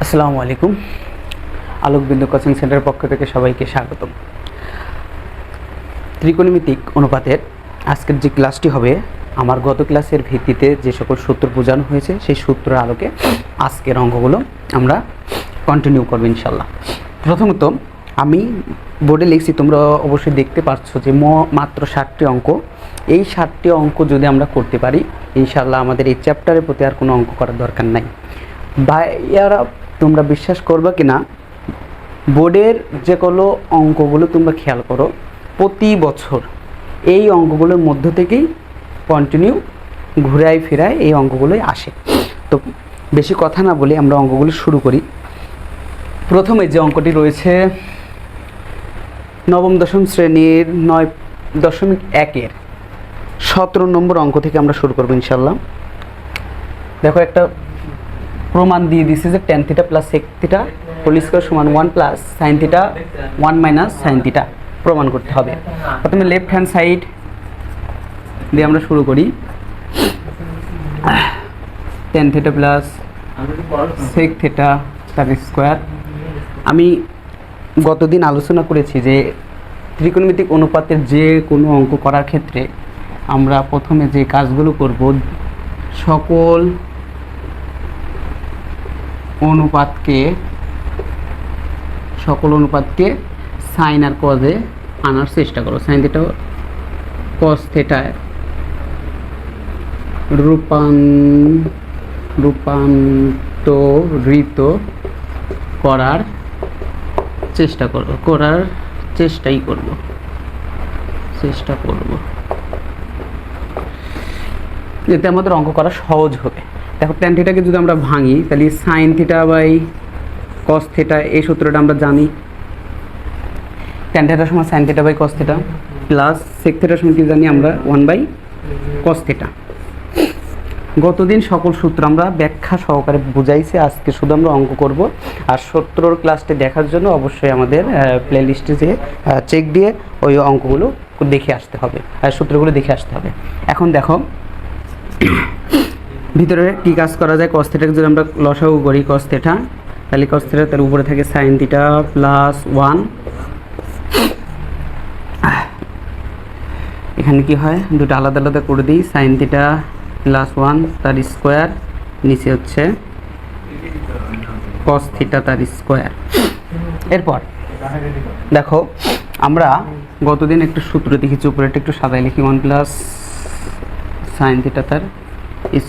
আসসালামু আলাইকুম। আলোকবিন্দু কোচিং সেন্টারের পক্ষ থেকে সবাইকে স্বাগতম। ত্রিকোণমিতিক অনুপাতের আজকের যে ক্লাসটি হবে, আমার গত ক্লাসের ভিত্তিতে যে সকল সূত্র বোঝানো হয়েছে সেই সূত্রের আলোকে আজকের অঙ্কগুলো আমরা কন্টিনিউ করব ইনশাল্লাহ। প্রথমত আমি বোর্ডে লিখছি, তোমরা অবশ্যই দেখতে পাচ্ছ যে মাত্র 60টি অঙ্ক। এই 60টি অঙ্ক যদি আমরা করতে পারি ইনশাল্লাহ আমাদের এই চ্যাপ্টারের প্রতি আর কোনো অঙ্ক করার দরকার নাই। ভাইয়ারা, তোমরা বিশ্বাস করবে কি না, বোর্ডের যে কোনো অঙ্কগুলো তোমরা খেয়াল করো, প্রতি বছর এই অঙ্কগুলোর মধ্য থেকেই কন্টিনিউ ঘুরায় ফেরায় এই অঙ্কগুলোই আসে। তো বেশি কথা না বলে আমরা অঙ্কগুলো শুরু করি। প্রথমে যে অঙ্কটি রয়েছে নবম দশম শ্রেণীর 9.1-এর 17 নম্বর অঙ্ক থেকে আমরা শুরু করবো ইনশাল্লাহ। দেখো, একটা প্রমাণ দিয়ে দিচ্ছে যে tan θ plus sec θ whole square সমান 1 প্লাস sin θ 1 মাইনাস sin θ প্রমাণ করতে হবে। প্রথমে লেফট হ্যান্ড সাইড দিয়ে আমরা শুরু করি। tan θ প্লাস sec θ তার স্কয়ার। আমি গতদিন আলোচনা করেছি যে ত্রিকোণমিতিক অনুপাতের যে কোনো অঙ্ক করার ক্ষেত্রে আমরা প্রথমে যে কাজগুলো করব, সকল অনুপাতকে সাইন আর কজে আনার চেষ্টা করো। সাইন থিটা কস থিটায় রূপান্তরিত করার চেষ্টা করব। এতে আমাদের অঙ্ক করা সহজ হবে। দেখো, ট্যান থিটাকে যদি আমরা ভাঙি তাহলে sine theta by cos theta, এই সূত্রটা আমরা জানি। ট্যান থিটার সময় sine theta by cos theta plus sec থিটার সময় কি জানি আমরা 1 বাই কস থিটা। গতদিন সকল সূত্র আমরা ব্যাখ্যা সহকারে বুঝাইছি, আজকে শুধু আমরা অঙ্ক করব। আর সূত্রর ক্লাসটি দেখার জন্য অবশ্যই আমাদের প্লে লিস্টে যে চেক দিয়ে ওই অঙ্কগুলো দেখে আসতে হবে, সূত্রগুলো দেখে আসতে হবে। এখন দেখো ভিতরে কি কাজ করা যায়। কস থিটাকে যদি আমরা লসাগু করি কস থিটা, তাহলে কস থিটা তার উপরে থাকে সাইন থিটা প্লাস 1। এখানে কি হয়, দুটো আলাদা আলাদা করে দিই। সাইন থিটা প্লাস 1 তার স্কোয়ার, নিচে হচ্ছে কস থিটা তার স্কোয়ার। এরপর দেখো, আমরা গতদিন একটু সূত্র দেখেছি, উপরে একটু সাদাই লিখি 1 প্লাস সাইন থিটা তার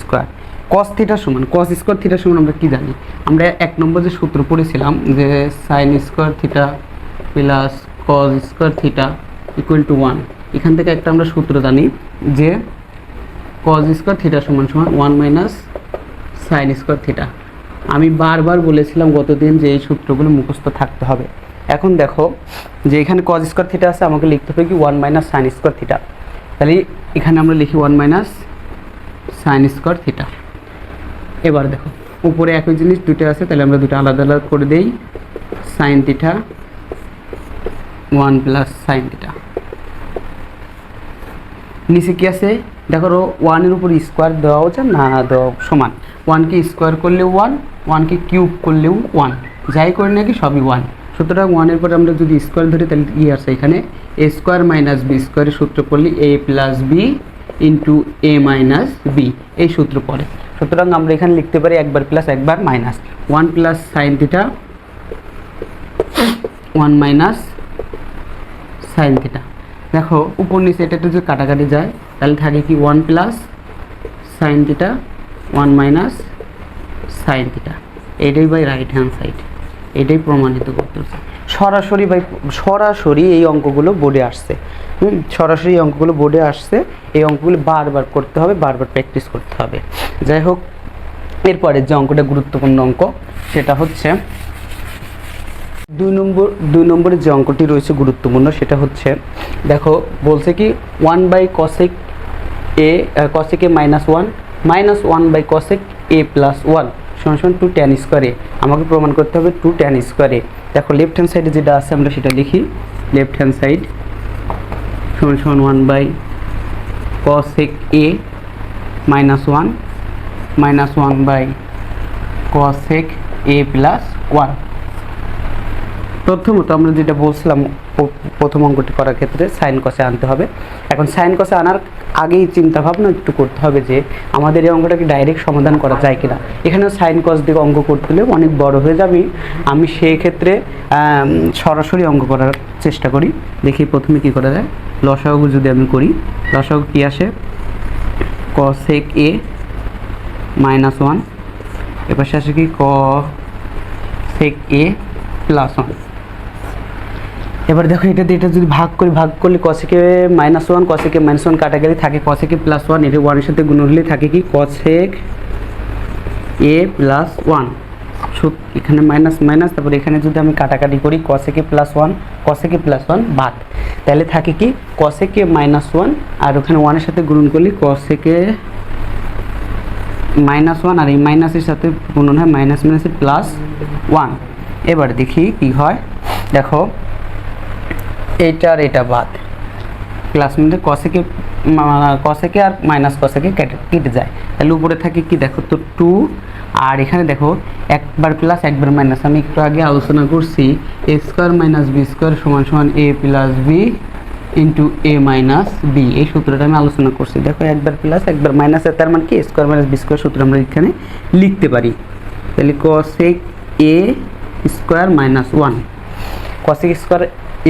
স্কোয়ার। কস থিটার সমান কস স্কোয়ার থিটার সমান আমরা কি জানি, আমরা 1 নম্বর যে সূত্র পড়েছিলাম যে sine square theta plus cos square theta equal to 1। এখান থেকে একটা আমরা সূত্র জানি যে কস স্কোয়ার থিটার সমান 1 মাইনাস সাইন স্কোয়ার থিটা। আমি বারবার বলেছিলাম গতদিন যে এই সূত্রগুলো মুখস্থ থাকতে হবে। এখন দেখো যে এখানে কস স্কোয়ার থিটা আছে, আমাকে লিখতে হবে কি 1 মাইনাস সাইন স্কোয়ার থিটা। তাহলে এখানে আমরা লিখি 1 মাইনাস সাইন স্কোয়ার থিটা। এবার দেখো উপরে একই জিনিস দুটো আছে, তাহলে আমরা দুটো আলাদা আলাদা করে দেই। Sine theta 1 plus sine theta. নিচে কি আছে দেখো, 1-এর উপর স্কোয়ার দেওয়া যায় না, দেওয়া সমান। 1কে স্কোয়ার করলেও 1, 1কে কিউব করলেও 1, যাই করে নাকি সবই 1। সুতরাং 1-এর পরে আমরা যদি স্কোয়ার ধরি তাহলে কি আছে এখানে, এ স্কোয়ার মাইনাস বি স্কোয়ারের সূত্র করলে এ প্লাস বি ইন্টু এ মাইনাস বি, এই সূত্র পড়ে। সুতরাং আমরা এখানে লিখতে পারি একবার প্লাস একবার minus. 1 plus sine theta 1 minus sine theta. দেখো উপর নিচে এটা যদি কাটাকাটি যায় তাহলে থাকে কি 1 plus sine theta 1 minus sine theta. এটাই বাই রাইট হ্যান্ড সাইড, এটাই প্রমাণিত করতেছে। সরাসরি এই অঙ্কগুলো বোর্ডে আসছে। সরাসরি এই অঙ্কগুলো বোর্ডে আসছে। এই অঙ্কগুলো বারবার করতে হবে, বারবার প্র্যাকটিস করতে হবে। যাই হোক, এরপরে যে অঙ্কটা গুরুত্বপূর্ণ অঙ্ক সেটা হচ্ছে 2 নম্বরের যে অঙ্কটি রয়েছে গুরুত্বপূর্ণ, সেটা হচ্ছে দেখো বলছে কি 1 by cosec A minus 1 minus 1 by cosec A plus 1 সমান 2 ট্যান স্কোয়ার এ। আমাকে প্রমাণ করতে হবে 2 ট্যান স্কোয়ার এ। দেখো লেফট হ্যান্ড সাইডে যেটা আছে আমরা সেটা লিখি। লেফট হ্যান্ড সাইড সমান 1 by cosec A minus 1 by cosec A plus one. প্রথমত আমরা যেটা বলছিলাম প্রথম অঙ্কটি করার ক্ষেত্রে সাইন কসে আনতে হবে। এখন সাইন কসে আনার আগেই চিন্তা ভাবনা একটু করতে হবে যে আমাদের এই অঙ্কটাকে ডাইরেক্ট সমাধান করা যায় কিনা। এখানেও সাইন কস দিয়ে অঙ্ক করতে হলে অনেক বড় হয়ে যাবে, আমি সেই ক্ষেত্রে সরাসরি অঙ্ক করার চেষ্টা করি। দেখি প্রথমে কি করা যায়। লসাগু যদি আমি করি, লসাগু কি আসে, কসেক এ মাইনাস ওয়ান, এপাশে আসে কি কসেক এ প্লাস ওয়ান। এবার দেখো এটা দিয়ে এটা যদি ভাগ করলে কসেকে মাইনাস ওয়ান, কসেকে মাইনাস ওয়ান কাটাকাটি থাকে কসেকে প্লাস ওয়ান, এটা ওয়ানের সাথে গুণ হলে থাকে কি কসেক এ প্লাস ওয়ান। এখানে মাইনাস মাইনাস, তারপরে এখানে যদি আমি কাটাকাটি করি কসেকে প্লাস ওয়ান, কসেকে প্লাস ওয়ান বাদ, তাহলে থাকে কি কসেকে মাইনাস ওয়ান, আর ওখানে ওয়ানের সাথে গুণন করলে কসেকে মাইনাস ওয়ান, আর এই মাইনাসের সাথে গুণন হয় মাইনাস মাইনাসে প্লাস ওয়ান। এবার দেখি কি হয়, দেখো এইটা আর এটা বাদ, প্লাস মধ্যে কসেকে আর মাইনাস কসেকে কেটে যায়, তাহলে উপরে থাকে কি দেখো তো 2, আর এখানে দেখো একবার প্লাস একবার মাইনাস। আমি একটু আগে আলোচনা করছি এ স্কোয়ার মাইনাস বি স্কোয়ার সমান সমান এ প্লাস বি ইন্টু এ মাইনাস বি, এই সূত্রটা আমি আলোচনা করছি। দেখো একবার প্লাস একবার মাইনাস, তার মানে কি স্কোয়ার মাইনাস বি স্কোয়ার সূত্র আমরা এখানে লিখতে পারি। তাহলে cosec A square minus one, cosec square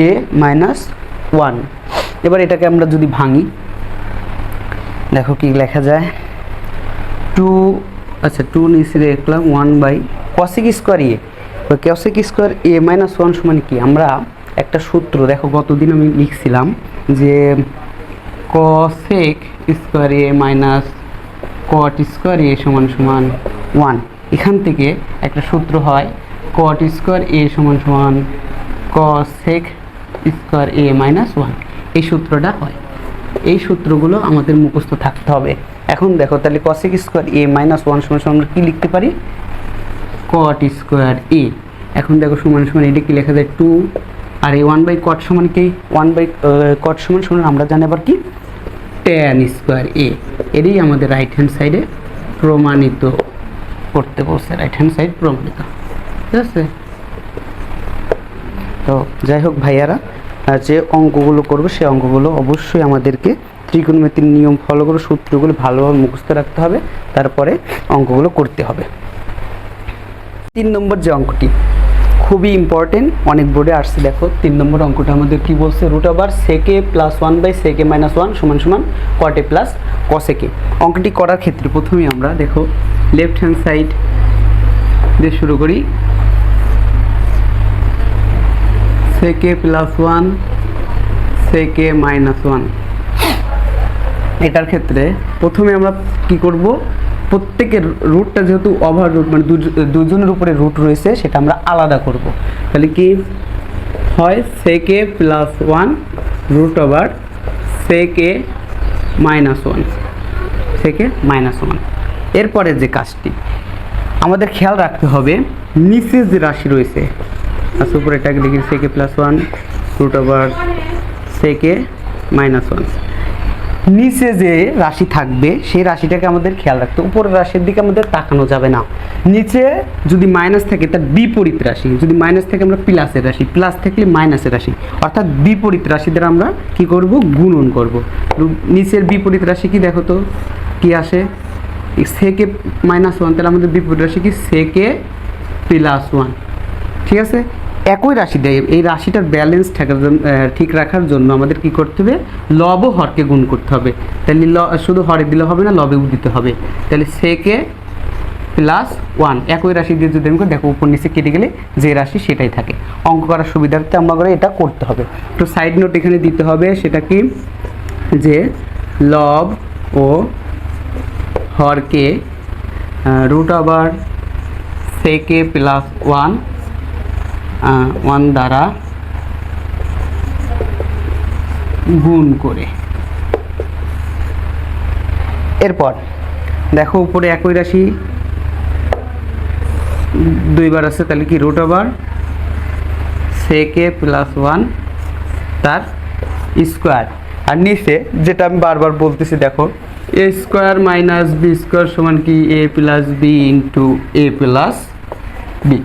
A minus one. এবার এটাকে আমরা যদি ভাঙি, দেখো কি লেখা যায়, 2, আচ্ছা 2 নিচে লিখলাম 1 by cosec square A, cosec square A minus one সমান কি, আমরা একটা সূত্র দেখো গতদিন আমি লিখছিলাম যে cosec square A minus cot square এ সমান সমান 1। এখান থেকে একটা সূত্র হয় কট স্কোয়ার এ সমান সমান cosec square A minus one, এই সূত্রটা হয়। এই সূত্রগুলো আমাদের মুখস্থ থাকতে হবে। এখন দেখো তাহলে cosec square A minus one সমান সমান আমরা কী লিখতে পারি, কট স্কোয়ার এ। এখন দেখো সমান সমান এটা কি লেখা যায় 2, আর এই 1 বাই কট সমান কি 1 বাই কট সমান সমান আমরা জানি আবার কি ট্যান স্কোয়ার এ। এটাই আমাদের রাইট হ্যান্ড সাইডে প্রমাণিত করতে বলছে, রাইট হ্যান্ড সাইড প্রমাণিত, ঠিক আছে। তো যাই হোক ভাইয়ারা, যে অঙ্কগুলো করবো সেই অঙ্কগুলো অবশ্যই আমাদেরকে ত্রিকোণমিতির নিয়ম ফলো করে সূত্রগুলো ভালোভাবে মুখস্থ রাখতে হবে, তারপরে অঙ্কগুলো করতে হবে। 3 নম্বর যে অঙ্কটি খুবই ইম্পর্টেন্ট, অনেক বোর্ডে আসছে। দেখো 3 নম্বর অঙ্কটা আমাদের কি বলছে, রুট ওভার সেকে plus one by sec A minus one সমান সমান কটে প্লাস কসেকে। অঙ্কটি করার ক্ষেত্রে প্রথমেই আমরা দেখো লেফট হ্যান্ড সাইড দিয়ে শুরু করি, সেকে plus one sec A minus one. এটার ক্ষেত্রে প্রথমে আমরা কি করব, প্রত্যেকের রুটটা যেহেতু ওভার রুট মানে দুজনের উপরে রুট রয়েছে সেটা আমরা আলাদা করব। তাহলে কি হয়, sec A plus one root over sec A minus one, sec A minus one. এরপরে যে কাজটি আমাদের খেয়াল রাখতে হবে, নিচে যে রাশি রয়েছে, আচ্ছা উপরে এটাকে লিখি sec A plus one root over sec A minus one, নিচে যে রাশি থাকবে সেই রাশিটাকে আমাদের খেয়াল রাখতে, উপরের রাশির দিকে আমাদের তাকানো যাবে না। নিচে যদি মাইনাস থাকে তার বিপরীত রাশি, যদি মাইনাস থাকে আমরা প্লাসের রাশি, প্লাস থাকলে মাইনাসের রাশি, অর্থাৎ বিপরীত রাশিদের আমরা কি করব, গুণন করব। নিচের বিপরীত রাশি কি দেখো তো কি আসে, সেকে মাইনাস ওয়ান, তাহলে আমাদের বিপরীত রাশি কি সেকে প্লাস ওয়ান, ঠিক আছে। একই রাশি দেয়, এই রাশিটার ব্যালেন্স ঠিক রাখার জন্য আমাদের কি করতে হবে, লব ও হরকে গুণ করতে হবে। তাহলে শুধু হরে দিলে হবে না, লবেও দিতে হবে। তাহলে সেকে প্লাস ওয়ান একই রাশি দিয়ে যদি আমি দেখো উপর নিচে কেটে গেলে যে রাশি সেটাই থাকে। অঙ্ক করার সুবিধার্থে আমরা এটা করতে হবে। তো সাইড নোট এখানে দিতে হবে, সেটা কি যে লব ও হরকে রুট ওভার সেকে প্লাস ওয়ান দ্বারা গুণ করে। এরপর দেখো উপরে একই রাশি দুইবার আছে, তাহলে কি রুট ওভার সেকে প্লাস ওয়ান তার স্কোয়ার, আর নিচে যেটা আমি বারবার বলতেছি দেখো A square minus B square সমান কি A plus B into A plus B.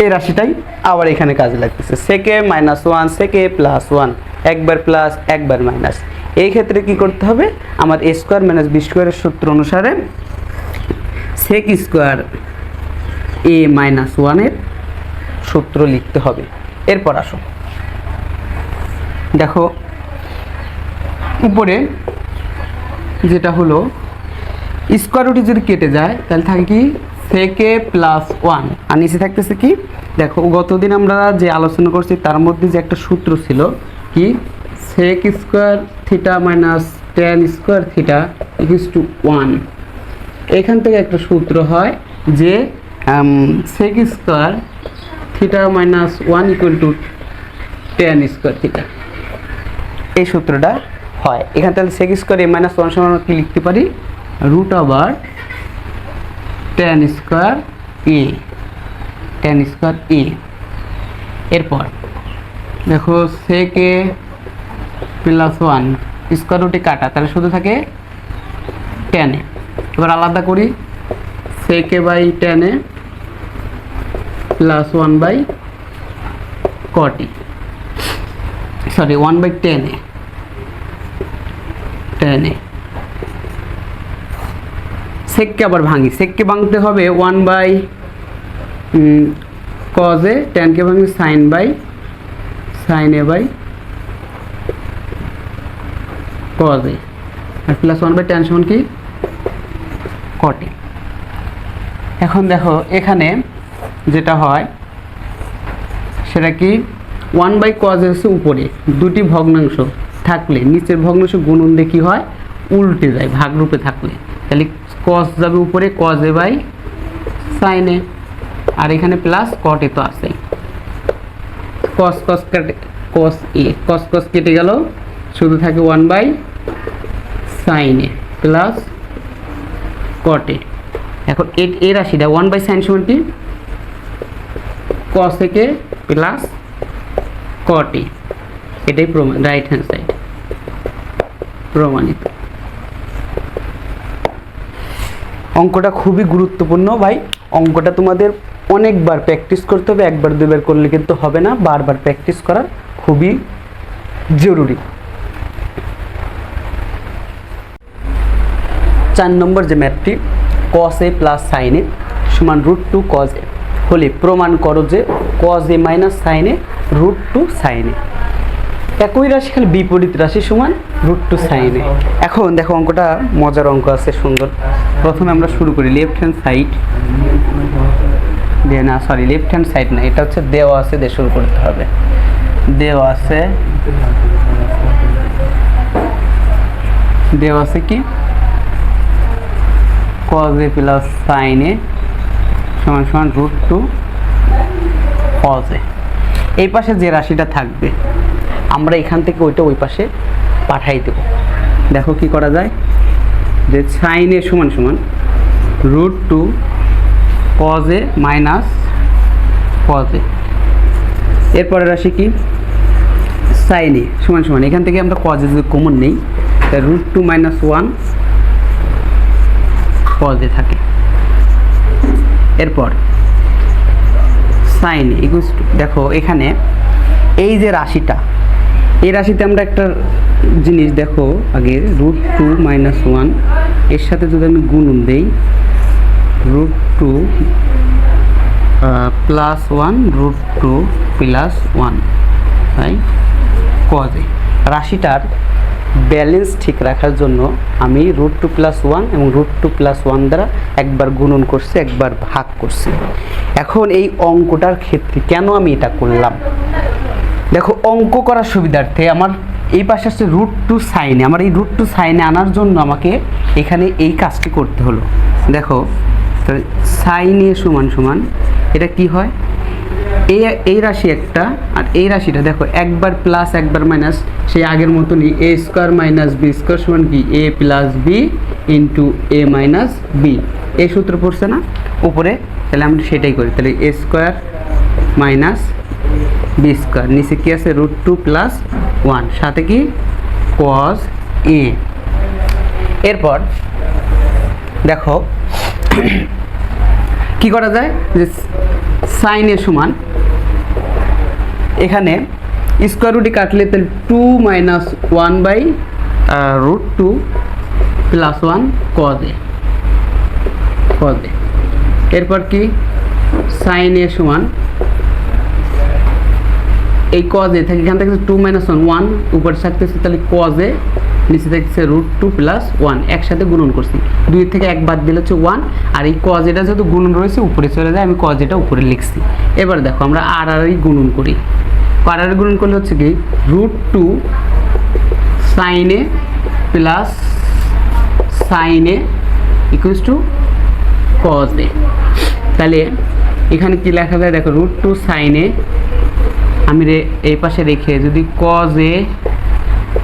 এই রাশিটাই আবার এখানে কাজে লাগতেছে, sec A minus one sec A plus one, একবার প্লাস একবার মাইনাস। এই ক্ষেত্রে কি করতে হবে, আমার এ স্কোয়ার মাইনাস বি স্কোয়ারের সূত্র অনুসারে সেক স্কোয়ার এ মাইনাস ওয়ানের সূত্র লিখতে হবে। এরপর আসো দেখো উপরে যেটা হলো স্কোয়ার রুটে যদি কেটে যায় তাহলে থাকে কি সেকে প্লাস ওয়ান, আর নিচে থাকতেছে কি, দেখো গতদিন আমরা যে আলোচনা করছি তার মধ্যে যে একটা সূত্র ছিল কি, sec square theta minus tan square theta equals to one. এখান থেকে একটা সূত্র হয় যে sec square theta minus one equal to tan square theta, এই সূত্রটা হয় এখান থেকে। Sec square A minus one সমান কি লিখতে পারি, root over tan square A, tan square A. এরপর দেখো sec A plus one square রুটে কাটা, তাহলে শুধু থাকে ট্যান এ। এবার আলাদা করি, sec A by tan A plus one by cot A, sorry one by tan A, tan A. সেককে আবার ভাঙি, সেককে ভাঙতে হবে ওয়ান বাই কজ এ, ট্যানকে ভাঙি sine by sine A by cos A, আর প্লাস ওয়ান বাই ট্যান সমান কি কট এ। এখন দেখো এখানে যেটা হয় সেটা কি, ওয়ান বাই কজ এ হচ্ছে উপরে, দুটি ভগ্নাংশ থাকলে নিচের ভগ্নাংশ গুণন দিয়ে কি হয় উল্টে যায় ভাগরূপে থাকলে, তাহলে কস যাবে উপরে cause A by sine A, আর এখানে প্লাস কট এ তো আছে, কস কস কাটে কস এ, কস কস কেটে গেল, শুধু থাকে one by sine A plus cot A. এখন এই রাশিটা ওয়ান বাই সাইন সমান কি কস এ কে প্লাস কট এ, এটাই প্রমাণ, রাইট হ্যান্ড সাইড প্রমাণিত। অঙ্কটা খুবই গুরুত্বপূর্ণ ভাই, অঙ্কটা তোমাদের অনেকবার প্র্যাকটিস করতে হবে, একবার দুইবার করলে কিন্তু হবে না, বারবার প্র্যাকটিস করা খুবই জরুরি। 4 নম্বর যে ম্যাথটি, কস এ প্লাস সাইন এ সমান রুট টু কজ এ হলে প্রমাণ করো যে cos A minus sine A root two sine A. একই রাশি খালি বিপরীত রাশি সমান রুট টু সাইন এ। এখন দেখো অঙ্কটা মজার অঙ্ক আছে সুন্দর। প্রথমে আমরা শুরু করি লেফট হ্যান্ড সাইড দিয়ে, না সরি লেফট হ্যান্ড সাইড না, এটা হচ্ছে দেওয়া আছে দিয়ে শুরু করতে হবে। দেওয়া আছে কি cause A plus sine A সমান সমান রুট টু কজ এ। এই পাশে যে রাশিটা থাকবে আমরা এখান থেকে ওইটা ওই পাশে পাঠাই দেব। দেখো কি করা যায়, যে সাইন এ সমান সমান root two cos A minus cos A. এরপরে রাশি কি সাইন এ সমান সমান, এখান থেকে আমরা কজ এ যদি কমন নেই তাই root two minus one cos A থাকে। এরপর সাইন এ ইকুয়ালস টু, দেখো এখানে এই যে রাশিটা, এই রাশিতে আমরা একটা জিনিস দেখো আগে, রুট টু মাইনাস ওয়ান এর সাথে যদি আমি গুণন দেই root two plus one root two plus one তাই কজ এ। রাশিটার ব্যালেন্স ঠিক রাখার জন্য আমি রুট টু প্লাস ওয়ান এবং রুট টু প্লাস ওয়ান দ্বারা একবার গুণন করছি একবার ভাগ করছি। এখন এই অঙ্কটার ক্ষেত্রে কেন আমি এটা করলাম, দেখো অঙ্ক করার সুবিধার্থে আমার এই পাশে আসছে রুট টু সাইনে, আমার এই রুট টু সাইনে আনার জন্য আমাকে এখানে এই কাজটি করতে হলো। দেখো সাইন এ সমান সমান এটা কি হয়, এই রাশি একটা আর এই রাশিটা দেখো একবার প্লাস একবার মাইনাস, সেই আগের মতনই এ স্কোয়ার মাইনাস বি স্কোয়ার সমান কি A plus B into A minus B, এই সূত্র পড়ছে না উপরে, তাহলে আমরা সেটাই করি। তাহলে এ স্কোয়ার মাইনাস বি স্কোয়ার, নিচে কি আছে রুট টু প্লাস ওয়ান, সাথে কি কজ এ। এরপর দেখো কি করা যায়, যে সাইন এ সমান এখানে স্কোয়ার রুটে কাটলে তাহলে 2 মাইনাস 1/√2 প্লাস 1 cos a এরপর কি সাইন এ সমান এই cos a থাকে এখান থেকে 2 মাইনাস 1 উপরে থাকতেছে তাহলে cos a নিচে থাকতেছে √2 প্লাস 1 একসাথে গুণন করছি 2 থেকে 1 বাদ দিলে হচ্ছে 1 আর এই cos এটা যেহেতু গুণন রয়েছে উপরে চলে যায় আমি cos এটা উপরে লিখছি। এবার দেখো আমরা আর গুণন করি আর গুণন করলে হচ্ছে কি √2 sin a plus sin a equals to cos a। তাহলে এখানে কি লেখা যায় দেখো √2 sin a আমি এই পাশে রেখে যদি cos a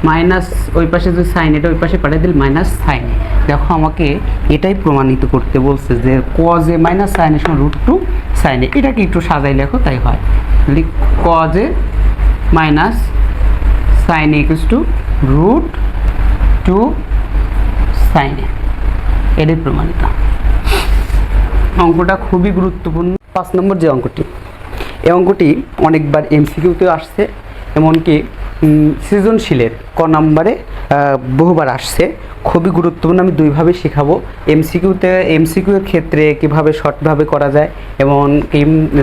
মাইনাস ওই পাশে যদি সাইন এটা ওই পাশে পাঠিয়ে দিল মাইনাস সাইন। দেখো আমাকে এটাই প্রমাণিত করতে বলছে যে cos a মাইনাস সাইন এর সমান √2 sin a। এটাকে একটু সাজাই লেখো তাই হয় cos a minus sin a equals to √2 sin a। এটাই প্রমাণিত। অঙ্কটা খুবই গুরুত্বপূর্ণ। 5 নম্বর যে অঙ্কটি এই অঙ্কটি অনেকবার এমসিকিউতে আসছে এমনকি সৃজনশীলের ক নম্বরে বহুবার আসছে। খুবই গুরুত্বপূর্ণ। আমি দুইভাবে শেখাবো এমসিকিউ এর ক্ষেত্রে কিভাবে শর্টভাবে করা যায় এবং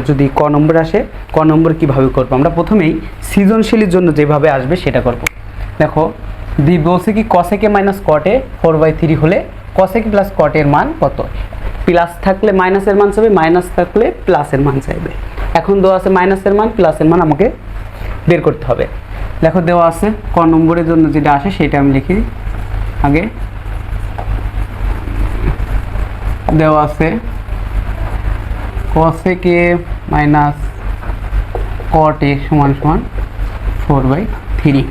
যদি ক নম্বর আসে ক নম্বর কিভাবে করব। আমরা প্রথমেই সৃজনশীলের জন্য যেভাবে আসবে সেটা করব। দেখো বলছে কি cosec a minus cot a 4/3 হলে cosec প্লাস cot এর মান কত? প্লাস থাকলে মাইনাসের মান চাইবে, মাইনাস থাকলে প্লাসের মান চাইবে। এখন দেওয়া আছে মাইনাসের মান প্লাসের মান আমাকে বের করতে হবে। দেখো দেওয়া আছে ক নম্বরের জন্য যেটা আসে সেটা আমি লিখি আগে। দেওয়া আছে cosec a minus cot a সমান 4/3।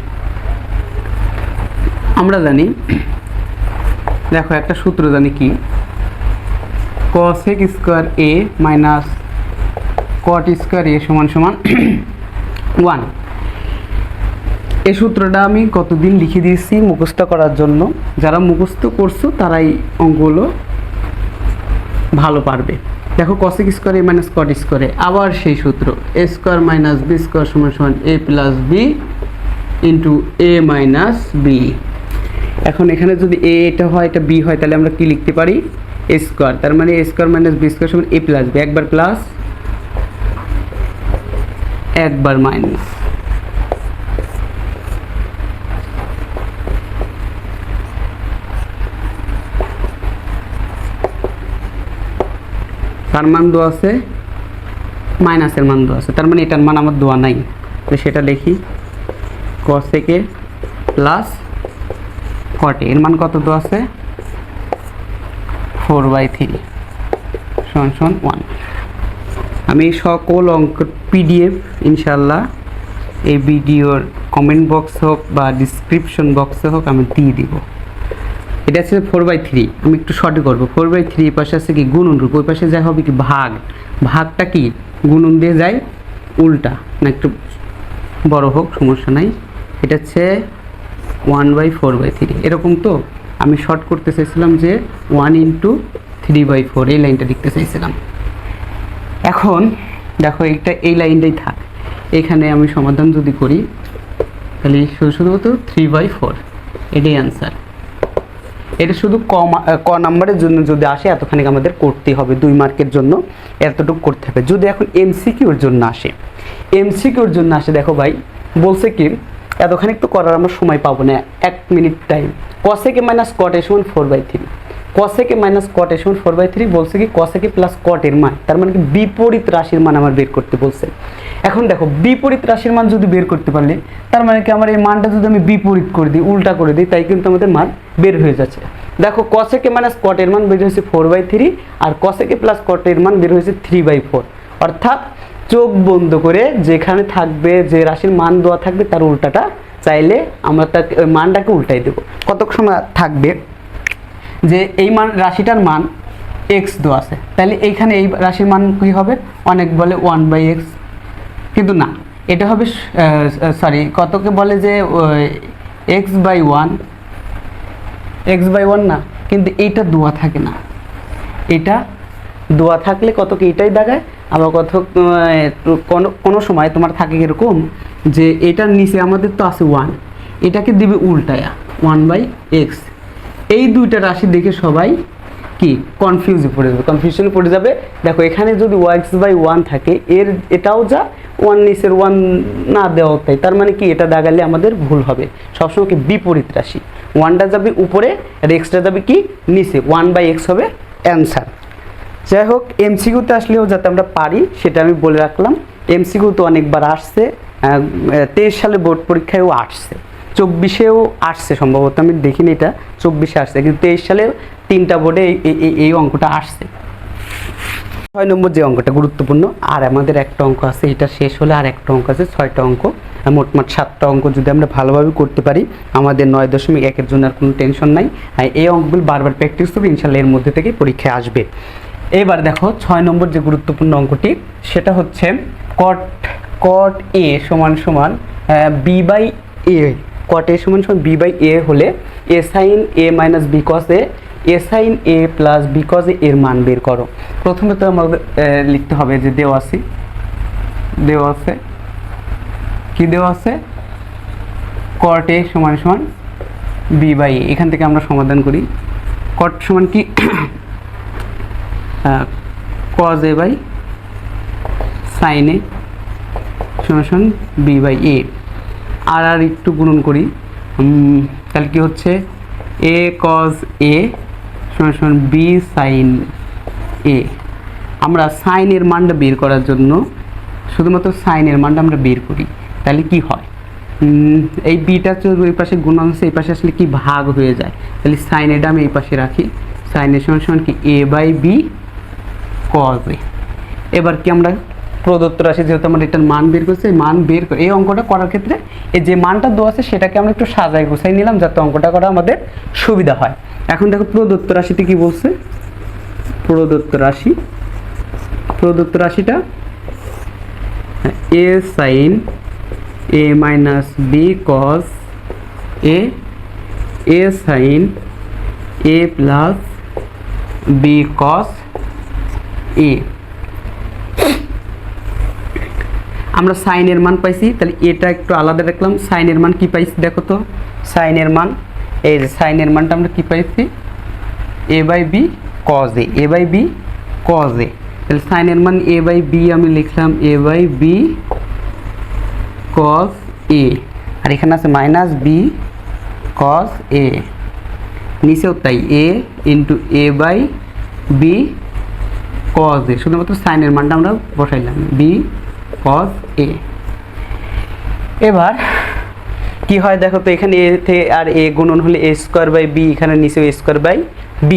আমরা জানি দেখো একটা সূত্র জানি কি cosec square a minus cot square a সমান 1। এই সূত্রটা আমি কতদিন লিখে দিয়েছি মুখস্থ করার জন্য। যারা মুখস্থ করছো তারাই অঙ্কগুলো ভালো পারবে। দেখো cosec square a minus cot square a আবার সেই সূত্র a square minus b square সমান a plus b into a minus b। এখন এখানে যদি a এটা হয় এটা b হয় তাহলে আমরা কি লিখতে পারি a স্কয়ার, তার মানে a square minus b square সমান a প্লাস b, একবার প্লাস একবার মাইনাস। তার মান দেওয়া আছে মাইনাসের মান দেওয়া আছে, তার মানে এটার মান আমার দেওয়া নাই তো সেটা লিখি cosec a plus cot a এর মান কত দেওয়া আছে 4/3 সমান 1। আমি সকল অঙ্ক পিডিএফ ইনশাল্লাহ এই ভিডিওর কমেন্ট বক্স হোক বা ডিসক্রিপশন বক্সে হোক আমি দিয়ে দিব। এটা আছে 4/3। আমি একটু শর্টে করবো 4/3 পাশে আছে কি গুণন রূপ, ওই পাশে যা হবে কি ভাগটা কি গুণন দিয়ে যায় উল্টা না, একটু বড় হোক সমস্যা নাই। এটা হচ্ছে 1/4/3 এরকম। তো আমি শর্ট করতে চাইছিলাম যে 1 × 3/4 এই লাইনটা লিখতে চাইছিলাম। এখন দেখো এই লাইনটাই থাক, এখানে আমি সমাধান যদি করি তাহলে শুধুমাত্র 3/4 এটাই অ্যান্সার। এটা শুধু ক নাম্বারের জন্য যদি আসে এতখানি আমাদের করতে হবে, 2 মার্কের জন্য এতটুকু করতে হবে। যদি এখন এমসিকিউর জন্য আসে দেখো ভাই বলছে কি এতখানি তো করার আমরা সময় পাবো না, 1 minute time. cosec a minus cot a সমান 4/3, cosec a minus cot a সমান 4/3 বলছে কি cosec a প্লাস cot এর মান, তার মানে কি বিপরীত রাশির মান আমার বের করতে বলছে। এখন দেখো বিপরীত রাশির মান যদি বের করতে পারলে তার মানে কি আমার এই মানটা যদি আমি বিপরীত করে দিই উল্টা করে দিই তাই কিন্তু আমাদের মান বের হয়ে যাচ্ছে। দেখো cosec a মাইনাস cot এর মান বের হয়েছে 4/3 আর cosec a প্লাস cot এর মান বের হয়েছে 3/4। অর্থাৎ চোখ বন্ধ করে যেখানে থাকবে যে রাশির মান দেওয়া থাকবে তার উল্টাটা চাইলে আমরা তাকে ওই মানটাকে উল্টাই দেবো। কত সময় থাকবে যে এই মান রাশিটার মান x দেওয়া আছে তাহলে এইখানে এই রাশির মান কী হবে অনেক বলে 1/x, কিন্তু না এটা হবে সরি কতকে বলে যে x/1 না, কিন্তু এইটা দোয়া থাকে না, এটা দোয়া থাকলে কতকে এটাই দেখায় আবার কথা কোনো সময় তোমার থাকে এরকম যে এটার নিচে আমাদের তো আছে 1, এটাকে দিবে উল্টায়া 1/x। এই দুইটা রাশি দেখে সবাই কি কনফিউশনে পড়ে যাবে। দেখো এখানে যদি x/1 থাকে, এটাও যা 1 নিচের 1 না দেওয়া তাই, তার মানে কি এটা দাগালে আমাদের ভুল হবে। সবসময় কি বিপরীত রাশি, 1টা যাবে উপরে আর এক্সটা যাবে কি নিচে, 1/x হবে অ্যান্সার। যাই হোক, এমসিকিউতে আসলেও যাতে আমরা পারি সেটা আমি বলে রাখলাম। এমসিকিউ তো অনেকবার আসছে, 23 সালে বোর্ড পরীক্ষায়ও আসছে, 24-এও আসছে সম্ভবত, আমি দেখিনি এটা, 24-এ আসছে, কিন্তু 23 সালে 3টা বোর্ডে এই অঙ্কটা আসছে। 6 নম্বর যে অঙ্কটা গুরুত্বপূর্ণ, আর আমাদের একটা অঙ্ক আছে, এটা শেষ হলে আর একটা অঙ্ক আছে, 6টা অঙ্ক, মোটমাট 7টা অঙ্ক যদি আমরা ভালোভাবে করতে পারি আমাদের 9.1-এর জন্য আর কোনো টেনশন নাই। আর এই অঙ্কগুলো বারবার প্র্যাকটিস করবে, ইনশাল্লাহ এর মধ্যে থেকে পরীক্ষায় আসবে। এবার দেখো 6 নম্বর যে গুরুত্বপূর্ণ অঙ্কটি, সেটা হচ্ছে cot a সমান সমান b/a, cot a সমান সমান b/a হলে a sin a minus b cos a, a sin a plus b cos a এর মান বের করো। প্রথমে তো আমাদের লিখতে হবে যে দেওয়া আছে কি দেওয়া আছে, cot a সমান সমান b/a। এখান থেকে আমরা সমাধান করি। cot সমান কি cos a by sin a সমান সমান b/a। আর একটু গুণন করি, তাহলে কি হচ্ছে a cos a সমান সমান b sin a। আমরা sin এর মানটা বের করার জন্য শুধুমাত্র sin এর মানটা আমরা বের করি, তাহলে কি হয়, এই বিটা ওই পাশে গুণন আছে, এই পাশে আসলে কি ভাগ হয়ে যায়, তাহলে sin এটা আমি এই পাশে রাখি, sin এর সমান সমান কি a/b cos a। এবার কি আমরা প্রদত্ত রাশি যেহেতু আমরা এটার মান বের করছি, মান বের করে এই অঙ্কটা করার ক্ষেত্রে এই যে মানটা দেওয়া আছে সেটাকে আমরা একটু সাজাই গুছাই নিলাম যাতে অঙ্কটা করা আমাদের সুবিধা হয়। এখন দেখো প্রদত্ত রাশিতে কি বলছে, প্রদত্ত রাশিটা a sin a minus b cos a, a sin a plus b cos a। আমরা সাইনের মান পাইছি, তাহলে এটা একটু আলাদা রাখলাম। সাইনের মান কি পাইছি দেখো তো, সাইনের মান, এই যে সাইনের মানটা আমরা কি পাইছি a/b cos a, a/b cos a। তাহলে সাইনের মান a/b আমি লিখলাম a/b cos a, আর এখানে আছে মাইনাস b cos a, নিচেও তাই a into a/b cos a, শুধুমাত্র সাইনের মানটা আমরা বসাইলাম b cos a। এবার কি হয় দেখো তো, এখানে a থেকে আর a গুণন হলে a²/b, এখানে নিচে a²/b,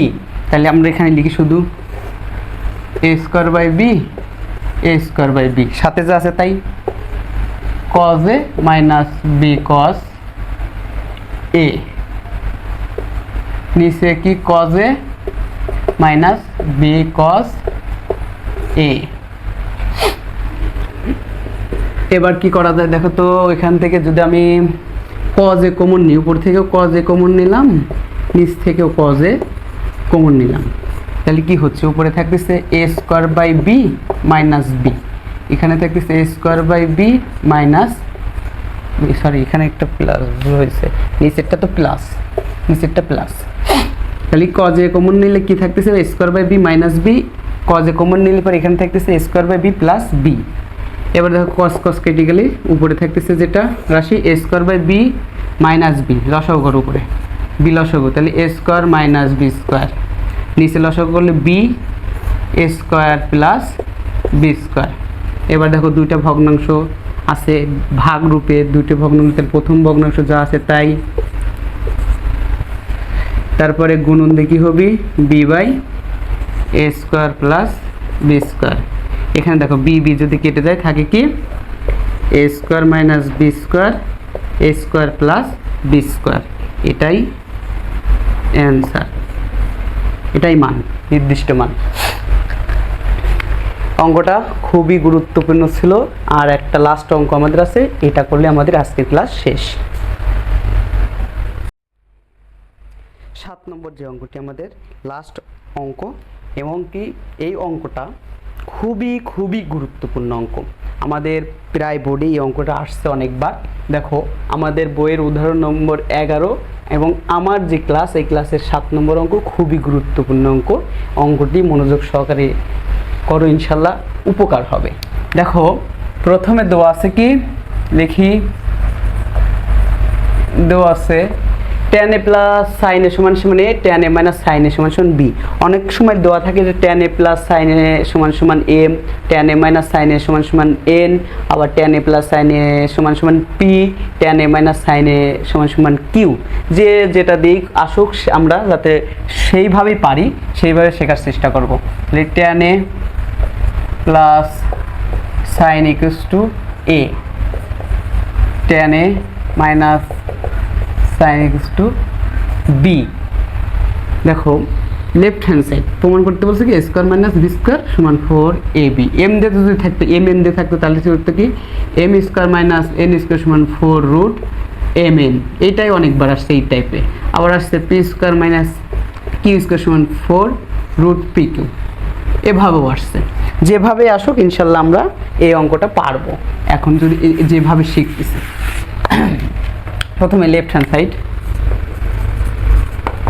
তাহলে আমরা এখানে লিখি শুধু a²/b, সাথে যা আছে তাই cos a minus b cos a, নিচে কি cos a minus b cos a। এবার কি করা যায় দেখো তো, এখান থেকে যদি আমি cos a কমন নিই, উপর থেকেও cos a কমন নিলাম, নিচ থেকেও cos a কমন নিলাম, তাহলে কি হচ্ছে উপরে থাকতেছে a²/b মাইনাস b, এখানে থাকতেছে a²/b মাইনাস, সরি এখানে একটা প্লাস হয়েছে, নিচেরটা তো প্লাস, নিচেরটা প্লাস, তাহলে cos a কমন নিলে কি থাকতেছে a²/b minus b, cos a common নিলে পরে এখানে থাকতেছে a²/b প্লাস b। এবার দেখো cos কেটে গেলে উপরে থাকতেছে যেটা রাশি a²/b মাইনাস b, লসাগু করো উপরে b লসাগু, তাহলে a² মাইনাস b², নিচে লসাগু করলে b a² প্লাস b²। এবার দেখো দুইটা ভগ্নাংশ আছে ভাগ রূপে, দুইটা ভগ্নাংশের প্রথম ভগ্নাংশ যা আছে তাই, তারপরে গুণন দিয়ে কি হবে b/a² প্লাস b²। এখানে দেখো b যদি কেটে যায় থাকে কি a² minus b² a² plus b², এটাই অ্যান্সার, এটাই মান, নির্দিষ্ট মান। অঙ্কটা খুবই গুরুত্বপূর্ণ ছিল। আর একটা লাস্ট অঙ্ক আমাদের আছে, এটা করলে আমাদের আজকের ক্লাস শেষ। 7 নম্বর যে অঙ্কটি আমাদের লাস্ট অঙ্ক, এবং কি এই অঙ্কটা খুবই খুবই গুরুত্বপূর্ণ অঙ্ক, আমাদের প্রায় বোর্ডে এই অঙ্কটা আসছে অনেকবার। দেখো আমাদের বইয়ের উদাহরণ নম্বর 11 এবং আমার যে ক্লাস, এই ক্লাসের 7 নম্বর অঙ্ক খুবই গুরুত্বপূর্ণ অঙ্ক। অঙ্কটি মনোযোগ সহকারে করো, ইনশাল্লাহ উপকার হবে। দেখো প্রথমে দেওয়া আছে, কি লিখি, দেওয়া আছে tan a plus sine A সমান সমান a, tan a minus sine A সমান সমান b। অনেক সময় দেওয়া থাকে যে tan a plus sine A সমান সমান m, tan a minus sine A সমান সমান n, আবার tan a plus sine A সমান সমান p, tan a minus sine A সমান সমান q। যে যেটা দিক আসুক আমরা যাতে সেইভাবেই পারি সেইভাবে শেখার চেষ্টা করব। তাহলে tan a plus sign equals to a, tan a minus sign equals to b। দেখো লেফট হ্যান্ড সাইড প্রমাণ করতে বলছে কি স্কোয়ার মাইনাস বি স্কোয়ার সমান 4ab। এম দিয়ে যদি থাকতো, এম দিয়ে থাকতো তাহলে হতো কি M square minus N square সমান 4 রুট এম এন। এইটাই অনেকবার আসছে এই টাইপে। আবার আসছে P square minus Q square সমান 4 রুট পি কিউ, এভাবেও আসছে। যেভাবে আসুক ইনশাল্লাহ আমরা এই অঙ্কটা পারবো। এখন যদি যেভাবে শিখতেছি, প্রথমে লেফট হ্যান্ড সাইড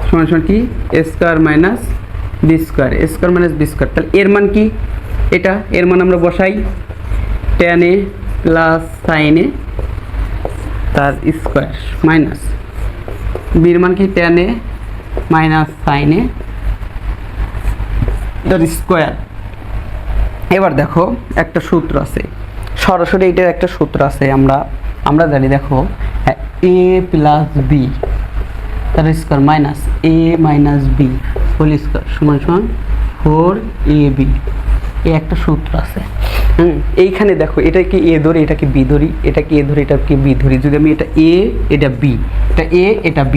সমান সমান কি square minus B square, square minus B square. তাহলে এর মান কি, এটা এর মান আমরা বসাই tan a প্লাস সাইন এ তার স্কোয়ার মাইনাস বির মান কি tan a মাইনাস সাইন এ তার স্কোয়ার। এবার দেখো একটা সূত্র আছে, সরাসরি এটার একটা সূত্র আছে, আমরা জানি। দেখো a প্লাস বি তার square minus a minus B whole square সমান সমান 4ab। এই একটা সূত্র আছে। এইখানে দেখো এটা কি a ধরি, এটা কি b ধরি, এটা কি a ধরি, এটা কি b ধরি। যদি আমি এটা a এটা b, এটা a এটা b,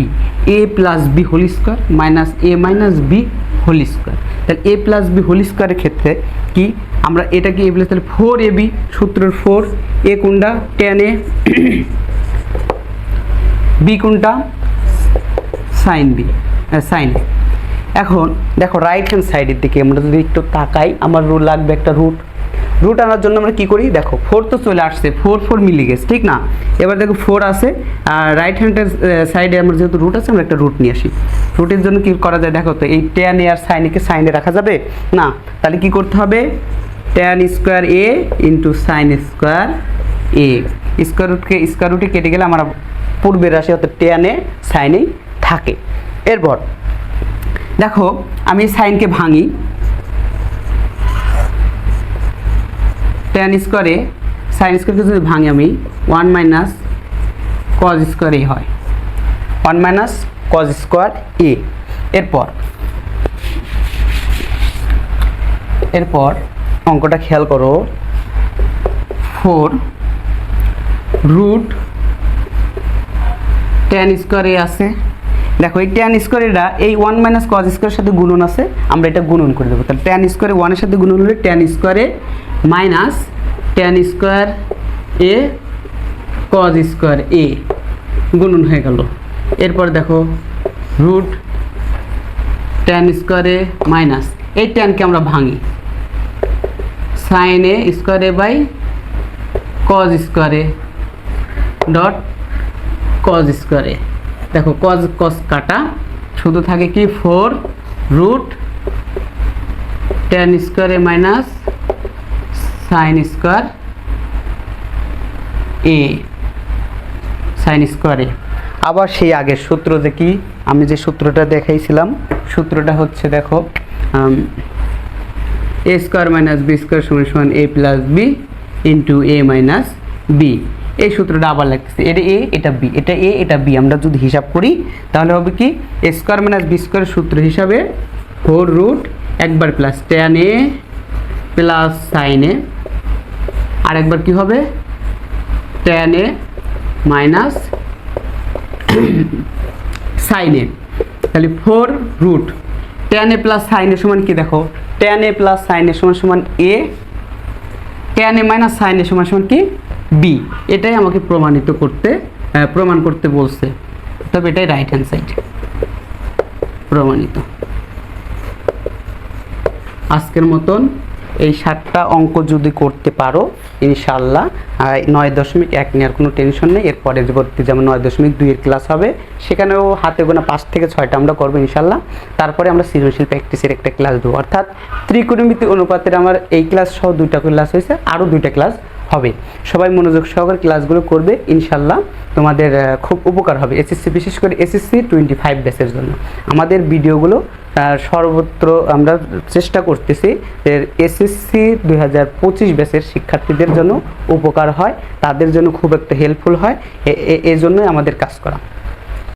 a plus B whole square minus a minus B whole square. তাহলে a প্লাস বি হোল স্কোয়ারের ক্ষেত্রে কি আমরা এটা কি a প্লাস, তাহলে 4ab সূত্রের 4, a কোনটা tan a, b কোনটা সাইন বি সাইন। এখন দেখো রাইট হ্যান্ড সাইডের দিকে আমরা যদি একটু তাকাই, আমার রুট লাগবে একটা রুট আনার জন্য আমরা কি করি, দেখো 4 তো চলে আসছে, 4 মিলে গেছে, ঠিক না। এবার দেখো 4 আছে আর রাইট হ্যান্ডের সাইডে আমরা যেহেতু রুট আছে আমরা একটা রুট নিয়ে আসি। রুটের জন্য কি করা যায়, দেখো তো এই tan a আর সাইন একে সাইনে রাখা যাবে না, তাহলে কি করতে হবে tan square a into sine square a। Square রুটে কেটে গেলে আমরা পূর্বের রাশি অর্থাৎ tan a সাইনেই থাকে। এরপর দেখো আমি সাইনকে ভাঙি, tan স্কোয়ারে সাইন স্কোয়ারকে যদি ভাঙি আমি 1 মাইনাস কজ স্কোয়ার এ হয়, 1 মাইনাস কজ স্কোয়ার এ। এরপর অঙ্কটা খেয়াল করো, 4 রুট tan স্কোয়ার এ আছে। দেখো এই tan স্কোয়ার এটা এই 1 মাইনাস কজ স্কোয়ারের সাথে গুণন আছে, আমরা এটা গুণন করে দেবো। তাহলে tan স্কোয়ারে 1 এর সাথে গুণন হলে tan square A minus tan square এ কজ স্কোয়ার এ গুণন হয়ে গেল। এরপর দেখো রুট tan স্কোয়ারে মাইনাস এই ট্যানকে আমরা ভাঙি, sine A square A by cos square A dot cos square A. দেখো কজ কাটা শুধু থাকে কি 4 root tan square A minus sine square A sine square A. আবার সেই আগের সূত্র যে কি আমি যে সূত্রটা দেখাইছিলাম, সূত্রটা হচ্ছে দেখো a square minus B square সমান সমান a plus B into a minus B. এই সূত্রটা আবার লাগতেছে, এটা a এটা b, এটা a এটা b। আমরা যদি হিসাব করি তাহলে হবে কি a square minus B square সূত্র হিসাবে 4 রুট একবার plus tan a plus sine A, আর একবার কি হবে tan a minus sine A. তাহলে 4 root tan a plus sine A সমান কি, দেখো tan a plus sine A সমান সমান a, tan a minus sine A সমান সমান কি b। এটাই আমাকে প্রমাণ করতে বলছে, তবে এটাই রাইট হ্যান্ড সাইড প্রমাণিত। আজকের মতন এই 7টা অঙ্ক যদি করতে পারো ইনশাআল্লাহ 9.1 নেওয়ার কোনো টেনশন নেই। এরপরে যেমন 9.2 এর ক্লাস হবে, সেখানেও হাতে গোনা 5 থেকে 6টা আমরা করবো ইনশাআল্লাহ। তারপরে আমরা সৃজনশীল প্র্যাকটিসের একটা ক্লাস দেবো, অর্থাৎ ত্রিকোণমিতি অনুপাতের আমার এই ক্লাস সহ 2টা ক্লাস হয়েছে, আরও 2টা ক্লাস হবে। সবাই মনোযোগ সহকারে ক্লাসগুলো করবে ইনশাআল্লাহ, তোমাদের খুব উপকার হবে। এসএসসি, বিশেষ করে এসএসসি 25 ব্যাচের জন্য আমাদের ভিডিওগুলো সর্বত্র আমরা চেষ্টা করতেছি এসএসসি 2025 ব্যাচের শিক্ষার্থীদের জন্য উপকার হয়, তাদের জন্য খুব একটা হেল্পফুল হয়, এই জন্যই আমাদের কাজ করা।